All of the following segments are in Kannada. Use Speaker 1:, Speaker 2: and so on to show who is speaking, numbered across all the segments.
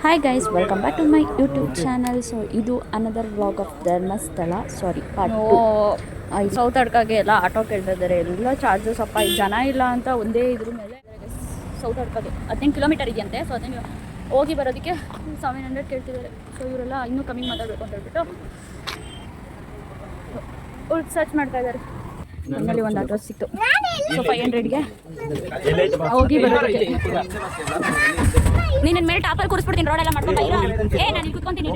Speaker 1: Hi guys, welcome back to my YouTube channel. So ಇದು another vlog of Dharmasthala, part 2.
Speaker 2: South ಅಡ್ಕಾಗೆ ಎಲ್ಲ ಆಟೋ ಕೇಳ್ತಿದ್ದಾರೆ, ಎಲ್ಲ ಚಾರ್ಜಸ್ ಅಪ್ಪ. ಜನ ಇಲ್ಲ ಅಂತ ಒಂದೇ ಇದ್ರ ಮೇಲೆ ಸೌತ್ ಅಡ್ಕಾಗೆ 15 ಕಿಲೋಮೀಟರ್ ಇದೆಯಂತೆ. ಸೊ ಅದನ್ನು ಹೋಗಿ ಬರೋದಕ್ಕೆ 700 ಕೇಳ್ತಿದ್ದಾರೆ. ಸೊ ಇವರೆಲ್ಲ ಇನ್ನೂ ಕಮ್ಮಿ ಮಾತಾಡಬೇಕು ಅಂತ ಹೇಳ್ಬಿಟ್ಟು ಸರ್ಚ್ ಮಾಡ್ತಾ ಇದ್ದಾರೆ. ನನ್ನಲ್ಲಿ ಒಂದು ಅಡ್ರೆಸ್ ಸಿಕ್ತು. ಸೊ 500ಗೆ ಹೋಗಿ ಬರೋದಕ್ಕೆ. ನೀನು ಮೇಲೆ ಟಾಪಲ್ಲಿ ಕೂರಿಸ್ಬಿಡ್ತೀನಿ, ರೋಡೆಲ್ಲ ಮಾಡ್ಕೊಂಡು ನಾನು ಇಲ್ಲಿ ಕುತ್ಕೊಂತೀನಿ.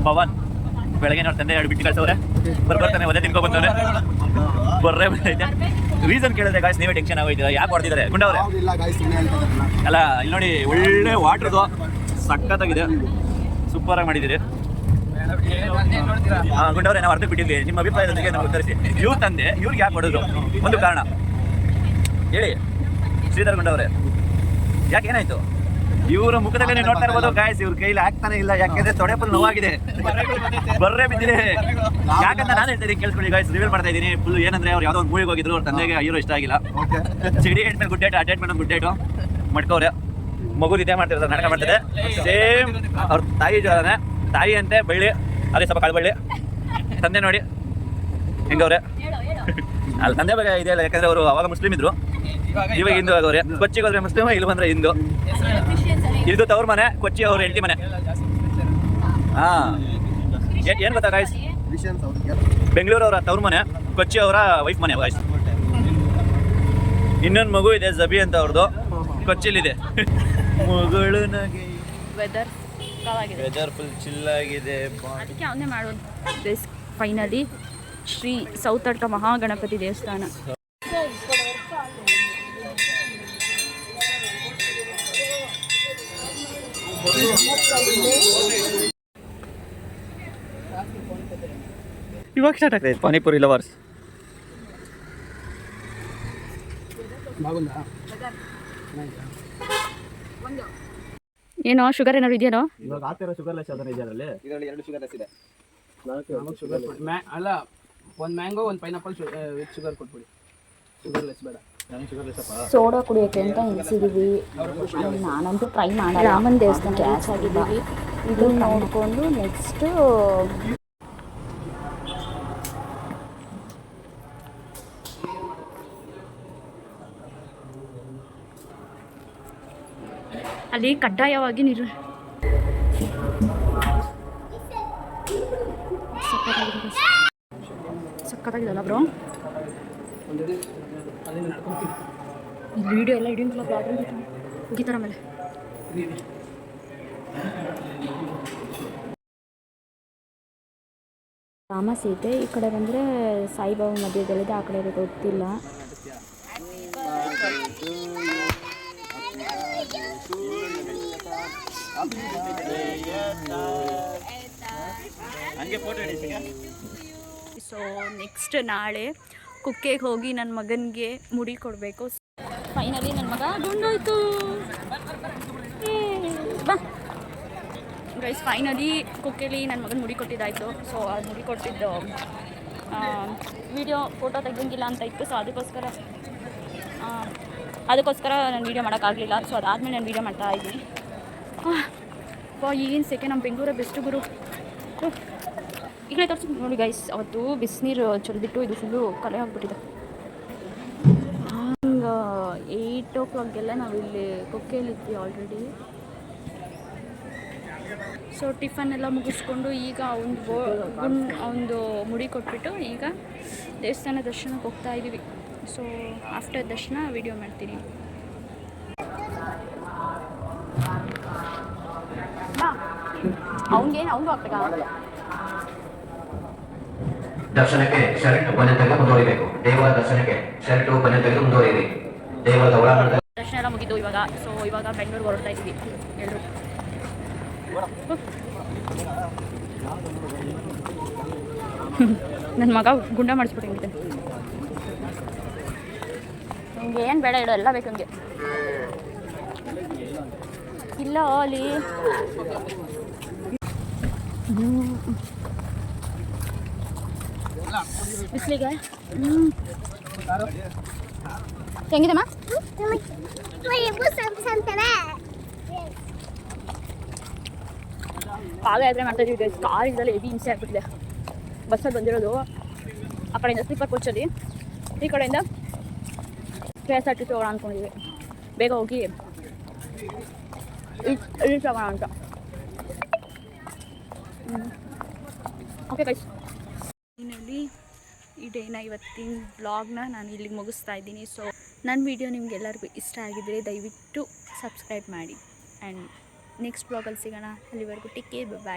Speaker 3: ಪವನ್ ಬೆಳಗ್ಗೆ ಅವ್ರ ತಂದೆ 2 ಬಿಟ್ಟು ಕಳ್ಸವ್ರೆ. ಬರ್ತಾನೆ ಒದೆ ತಿನ್ಕೊ ಬಂದವ್ರೆ. ಬರ್ರೇ ಬಂದೈತೆ. ರೀಸನ್ ಕೇಳಿದ್ರೆ ಗಾಯ್ಸ್ ನೀವೇ ಟೆನ್ಷನ್ ಆಗೋಯ್ತೀರ. ಯಾಕೆ ಹೊಡೆದಿದ್ದಾರೆ ಗುಂಡವ್ರೆ? ಅಲ್ಲ ಇಲ್ಲಿ ನೋಡಿ, ಒಳ್ಳೆ ವಾಟ್ರದು ಸಖತ್ತಾಗಿದೆ, ಸೂಪರ್ ಆಗಿ ಮಾಡಿದ್ದೀರಿ. ಗುಂಡವ್ರೆ ನಾವು ಅರ್ಧ ಬಿಟ್ಟಿದ್ವಿ. ನಿಮ್ಮ ಅಭಿಪ್ರಾಯದೊಂದಿಗೆ ನಾವು ಉತ್ತರಿಸಿ. ಇವ್ರು ತಂದೆ ಇವ್ರಿಗೆ ಯಾಕೆ ಹೊಡೆದ್ರು? ಒಂದು ಕಾರಣ ಹೇಳಿ ಶ್ರೀಧರ್ ಗುಂಡವ್ರೆ, ಯಾಕೆ ಏನಾಯ್ತು? ಇವರ ಮುಖದಲ್ಲಿ ನೀವು ನೋಡ್ತಾ ಇರ್ಬೋದು ಗಾಯ್ಸ್, ಇವ್ರ ಕೈಲಿ ಆಗ್ತಾನೆ ಇಲ್ಲ. ಯಾಕೆಂದ್ರೆ ತೊಡೆ ಫುಲ್ ನೋವಾಗಿದೆ, ಬರ್ರೇ ಬಿದ್ದಿದೆ. ಯಾಕಂತ ನಾನು ಹೇಳ್ತೀನಿ, ಕೇಳಿಸ್ಕೊಳ್ಳಿ ಗಾಯ್ಸ್. ರಿವೀಲ್ ಮಾಡ್ತಾ ಇದ್ದೀನಿ ಫುಲ್. ಏನಂದ್ರೆ ಅವ್ರು ಯಾವುದೋ ಒಂದು ಮೂವಿಗೆ ಹೋಗಿದ್ರು, ಅವ್ರ ತಂದೆಗೆ ಹೀರೋ ಇಷ್ಟ ಆಗಿಲ್ಲ. ಸಿಡಿ ಹೆಡ್ ಮೇಲೆ ಗುಡ್ಡೇಟು, ಅಟೆಂಡ್ ಮೇಲೆ ಗುಡ್ಡೇಟು ಮಾಡ್ಕವ್ರೆ. ಮಗು ಇದೇ ಮಾಡ್ತಿರ್ತಾರೆ, ನಾಟಕ ಮಾಡ್ತಿದೆ. ಸೇಮ್ ಅವ್ರ ತಾಯಿ ಅಂತೆ ಬಳ್ಳಿ, ಅದೇ ಸ್ವಲ್ಪ ಕಾಳು ಬಳ್ಳಿ. ತಂದೆ ನೋಡಿ ಹೆಂಗವ್ರೆ. ಅಲ್ಲಿ ತಂದೆ ಬಗ್ಗೆ ಇದೆಯಲ್ಲ, ಯಾಕಂದ್ರೆ ಅವರು ಅವಾಗ ಮುಸ್ಲಿಂ ಇದ್ರು, ಇವಾಗ ಹಿಂದೂ ಆಗವ್ರೆ. ಕೊಚ್ಚಿಗೆ ಹೋದ್ರೆ ಮುಸ್ಲಿಮ್, ಇಲ್ಲಿ ಬಂದ್ರೆ ಹಿಂದೂ. ಇದು ತವ್ರ ಮನೆ, ಕೊಚ್ಚಿ ಅವ್ರ ಹೆಂಡತಿ ಮನೆ. ಏನ್ ಗೊತ್ತಾ ಗಾಯ್ಸ್, ಬೆಂಗಳೂರು ಅವರ ತವ್ರ ಮನೆ, ಕೊಚ್ಚಿ ಅವರ ವೈಫ್ ಮನೆ ಗಾಯ್ಸ್. ಇನ್ನೊಂದು ಮಗು ಇದೆ ಜಬಿ ಅಂತ ಅವ್ರದ್ದು, ಕೊಚ್ಚಿಲಿದೆ. ಮಗಳು ನಗೆ. ವೆದರ್ ಫುಲ್ ಚಿಲ್ ಆಗಿದೆ.
Speaker 2: ಅದಕ್ಕೆ ಅವನ್ನೇ ಮಾಡೋದು. ಫೈನಲಿ ಶ್ರೀ ಸೌತ್ ಅಡ್ಕ ಮಹಾಗಣಪತಿ ದೇವಸ್ಥಾನ.
Speaker 3: ಇವಾಗ ಸ್ಟಾರ್ಟ್ ಆಗ್ತದೆ ಪಾನಿಪುರಿ ಲವರ್ಸ್.
Speaker 2: ಏನೋ ಶುಗರ್ ಏನಾದ್ರು ಇದೆಯೋ?
Speaker 3: ಇವಾಗ ಆಗ್ತಿರೋ ಶುಗರ್ ಲೆಸ್ ಅದನ್ನ ಇದೆ ಅದರಲ್ಲಿ. ಇದರಲ್ಲಿ 2 ಶುಗರ್ ಲೆಸ್ ಇದೆ.
Speaker 4: ಅಲ್ಲ, ಒಂದು ಮ್ಯಾಂಗೋ, ಒಂದು ಪೈನಾಪಲ್ ವಿತ್ ಶುಗರ್ ಕೊಟ್ಬಿಡಿ. ಶುಗರ್ ಲೆಸ್ ಬೇಡ.
Speaker 1: ಸೋಡಾ ಕುಡಿಯೋಕ್ಕೆ ಅಂತ ಎನಿಸಿದ್ದೀವಿ. ನಾನಂತೂ ಟ್ರೈ ಮಾಡಿ ರಾಮನ ದೇವಸ್ಥಾನ ಕ್ಯಾಚ್ ಆಗಿದ್ದೀವಿ. ಇದು ನೋಡಿಕೊಂಡು ನೆಕ್ಸ್ಟು
Speaker 2: ಅಲ್ಲಿ ಕಡ್ಡಾಯವಾಗಿ ನೀರು ಸಕ್ಕತ್ತಾಗಿದಲ್ಲ ಬ್ರೋ. ವಿಡಿಯೋ ಎಲ್ಲ ಹಿಡಿಯಂಗಿಲ್ಲ, ಮುಗಿತಾರ ಮೇಲೆ.
Speaker 1: ರಾಮ ಸೀತೆ ಈ ಕಡೆ ಬಂದರೆ ಸಾಯಿಬಾಬಾ ಮಧ್ಯದಲ್ಲಿದೆ, ಆ ಕಡೆ ಗೊತ್ತಿಲ್ಲ.
Speaker 2: ಸೊ ನೆಕ್ಸ್ಟ್ ನಾಳೆ ಕುಕ್ಕೆಗೆ ಹೋಗಿ ನನ್ನ ಮಗನಿಗೆ ಮುಡಿ ಕೊಡಬೇಕು. ಫೈನಲಿ ನನ್ನ ಮಗ ಗುಂಡೋಯ್ತು. ಬಾ ಗೈಸ್, ಫೈನಲಿ ಕುಕ್ಕೆಲಿ ನನ್ನ ಮಗನ ಮುಡಿ ಕೊಟ್ಟಿದ್ದಾಯಿತು. ಸೊ ಅದು ಮುಡಿ ಕೊಟ್ಟಿದ್ದು ವಿಡಿಯೋ ಫೋಟೋ ತೆಗೆದಂಗಿಲ್ಲ ಅಂತ ಇತ್ತು. ಸೊ ಅದಕ್ಕೋಸ್ಕರ ನಾನು ವೀಡಿಯೋ ಮಾಡೋಕ್ಕಾಗಲಿಲ್ಲ. ಸೊ ಅದಾದಮೇಲೆ ನಾನು ವೀಡಿಯೋ ಮಾಡ್ತಾ ಇದ್ದೀನಿ. ಈಗಿನ ಸೆಕೆ ನಮ್ಮ ಬೆಂಗಳೂರ ಬೆಸ್ಟ್ ಗುರು. ಈ ಕಡೆ ತೋರಿಸಿ ನೋಡಿ ಗೈಸ್, ಅವತ್ತು ಬಿಸಿನೀರು ಚೆಲ್ಬಿಟ್ಟು ಇದು ಫುಲ್ಲು ಕಲೆ ಆಗಿಬಿಟ್ಟಿದೆ. ಹಂಗೆ 8 o'clockಗೆಲ್ಲ ನಾವಿಲ್ಲಿ ಕುಕ್ಕೆಯಲ್ಲಿದ್ವಿ ಆಲ್ರೆಡಿ. ಸೊ ಟಿಫನ್ ಎಲ್ಲ ಮುಗಿಸ್ಕೊಂಡು ಈಗ ಒಂದು ಮುಡಿ ಕೊಟ್ಬಿಟ್ಟು ಈಗ ದೇವಸ್ಥಾನ ದರ್ಶನಕ್ಕೆ ಹೋಗ್ತಾ ಇದ್ದೀವಿ. ಸೊ ಆಫ್ಟರ್ ದರ್ಶನ ವಿಡಿಯೋ ಮಾಡ್ತೀನಿ. ಅವನಿಗೂ ಆಗ್ಬೇಕಾ?
Speaker 5: ದರ್ಶನಕ್ಕೆ ಶರ್ಟ್ ಬನ್ನಿ ತೆಗೆದು ಮುಂದುವರಿಬೇಕು. ದೇವರ ದರ್ಶನಕ್ಕೆ ಶರ್ಟ್ ಬನ್ನಿ ತೆಗೆದು ಮುಂದುವರಿಯಿರಿ. ದೇವರದ ಒಳಾಂಗಣದ
Speaker 2: ದರ್ಶನ ಎಲ್ಲ ಮುಗಿದು ಇವಾಗ. ಸೊ ಇವಾಗ ಬೆಂಗಳೂರಿಗೆ ಹೊರಡ್ತಾ ಇದ್ದೀವಿ ಎಲ್ಲರೂ. ನನ್ನ ಮಗ ಗುಂಡ ಮಾಡಿಸ್ಬಿಟ್ಟಿದ್ದೆ. ನಿಮ್ಗೆ ಏನು ಬೇಡ ಇಡೋ, ಎಲ್ಲ ಬೇಕು ಹಂಗೆ. ಇಲ್ಲ ಅಲ್ಲಿ ಬಿಸಿಲಿಗೆ ಹೆಂಗಿದಮ್ಮ? ಪಾದಯಾತ್ರೆ ಮಾಡ್ತಾ ಇದ್ದೀವಿ ಗೈಸ್. ಕಾರಿಂದಲೇ ಹೆವಿ ಹಿಂಸೆ ಆಗ್ಬಿಟ್ಟಿದೆ. ಬಸ್ಸಲ್ಲಿ ಬಂದಿರೋದು ಆ ಕಡೆಯಿಂದ ಸ್ಲೀಪರ್ ಕೋಚಲ್ಲಿ, ಈ ಕಡೆಯಿಂದ KSRTC ಹೋಗೋಣ ಅಂದ್ಕೊಂಡಿದ್ವಿ. ಬೇಗ ಹೋಗಿ ರೀಚ್ ಆಗೋಣ ಅಂತ. ಓಕೆ ಗೈಸ್, ಇನ್ನಲ್ಲಿ ಈ ಡೇನ ಇವತ್ತಿನ ವ್ಲಾಗ್ನ ನಾನು ಇಲ್ಲಿಗೆ ಮುಗಿಸ್ತಾ ಇದ್ದೀನಿ. ಸೊ ನನ್ನ ವಿಡಿಯೋ ನಿಮ್ಗೆಲ್ಲರಿಗೂ ಇಷ್ಟ ಆಗಿದ್ದರೆ ದಯವಿಟ್ಟು ಸಬ್ಸ್ಕ್ರೈಬ್ ಮಾಡಿ. ಆ್ಯಂಡ್ ನೆಕ್ಸ್ಟ್ ವ್ಲಾಗಲ್ಲಿ ಸಿಗೋಣ. ಅಲ್ಲಿವರೆಗೂ ಟೇಕ್ ಕೇರ್, ಬಾಯ್.